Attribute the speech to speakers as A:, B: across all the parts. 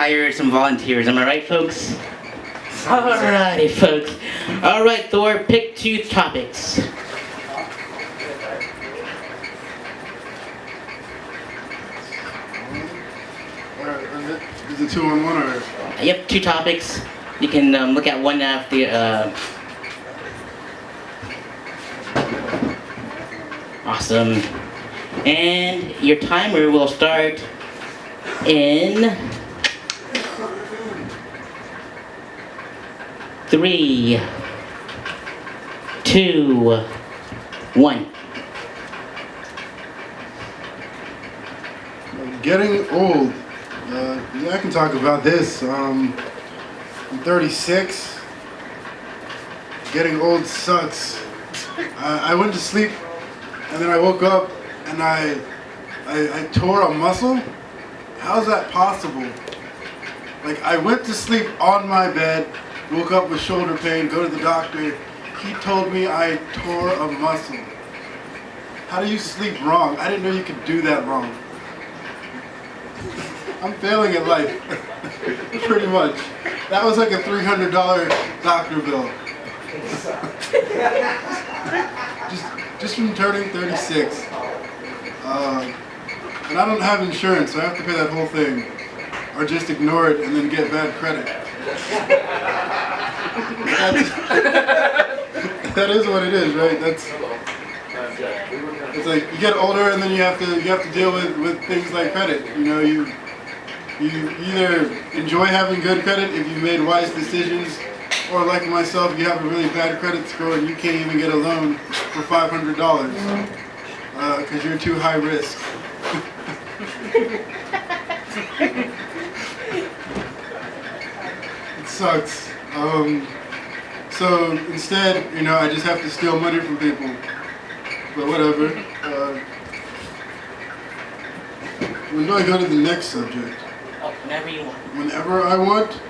A: hire some volunteers. Am I right, folks? Alrighty, folks. Alright, Thor, pick 2 topics.
B: Is it 2 on 1 or?
A: Yep, 2 topics. You can look at one after. Awesome. And your timer will start in 3, 2, 1.
B: Getting old. Yeah, I can talk about this. I'm 36. Getting old sucks. I went to sleep and then I woke up and I tore a muscle. How's that possible? Like, I went to sleep on my bed, woke up with shoulder pain, go to the doctor. He told me I tore a muscle. How do you sleep wrong? I didn't know you could do that wrong. I'm failing at life. Pretty much. That was like a $300 doctor bill. just from turning 36. And I don't have insurance, so I have to pay that whole thing. Or just ignore it and then get bad credit. That is what it is, right? It's like you get older and then you have to deal with things like credit. You know, you either enjoy having good credit if you've made wise decisions, or like myself, you have a really bad credit score and you can't even get a loan for $500 because you're too high risk. It sucks. So instead, you know, I just have to steal money from people. But whatever. When do I go to the next subject?
A: Oh, whenever you want.
B: Whenever I want?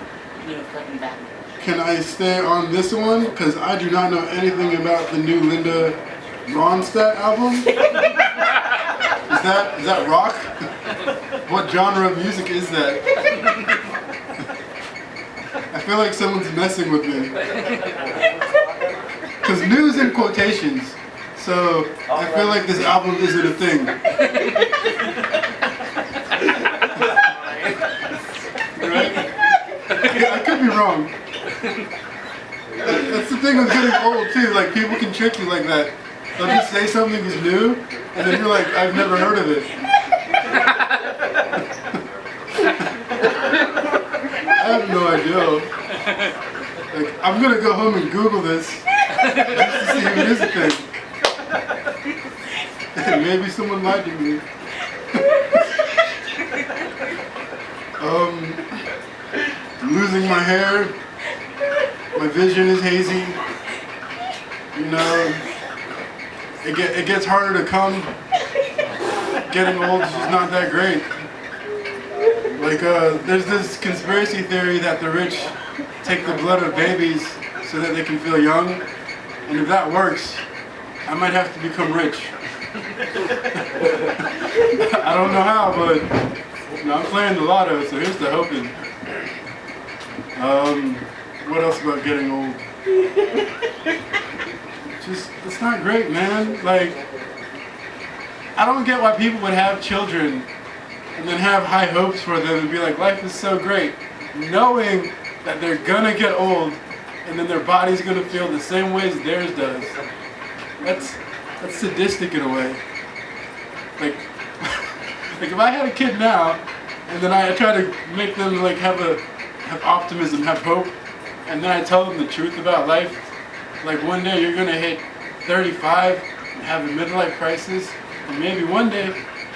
A: You know, fucking back.
B: Can I stay on this one? Because I do not know anything about the new Linda Ronstadt album. Is that rock? What genre of music is that? I feel like someone's messing with me. Because news in quotations. So I feel like this album isn't a thing. Right? I could be wrong. That's the thing with getting old too. Like, people can trick you like that. They'll just say something is new, and then you're like, I've never heard of it. I have no idea. Like, I'm gonna go home and Google this just to see if it is a thing. And maybe someone lied to me. I'm losing my hair. My vision is hazy. You know, it gets harder to come. Getting old is just not that great. Like, there's this conspiracy theory that the rich take the blood of babies so that they can feel young. And if that works, I might have to become rich. I don't know how, but you know, I'm playing the lotto, so here's the hoping. What else about getting old? Just, it's not great, man. Like, I don't get why people would have children and then have high hopes for them and be like, life is so great, knowing that they're gonna get old and then their body's gonna feel the same way as theirs does. That's sadistic in a way. Like, like if I had a kid now and then I try to make them like have optimism, have hope, and then I tell them the truth about life, like one day you're gonna hit 35 and have a midlife crisis, and maybe one day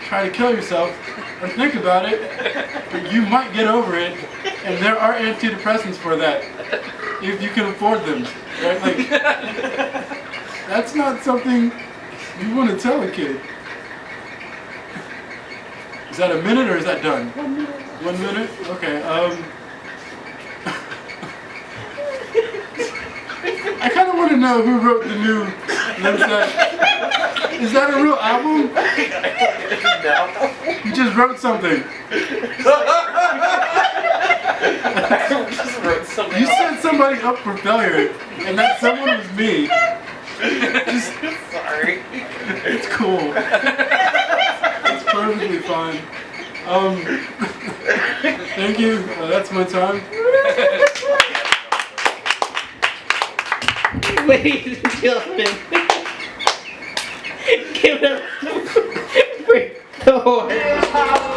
B: try to kill yourself or think about it, but you might get over it, and there are antidepressants for that if you can afford them, right? Like, that's not something you want to tell a kid. Is that a minute or is that done?
C: 1 minute.
B: 1 minute? Okay. I kind of want to know who wrote the new Limset. Is that a real album? You just wrote something.
C: just wrote something.
B: You set somebody up for failure, and that someone was me.
C: Sorry.
B: It's cool. It's perfectly fine. Thank you. That's my time.
A: Ladies and gentlemen, give it up for Thor.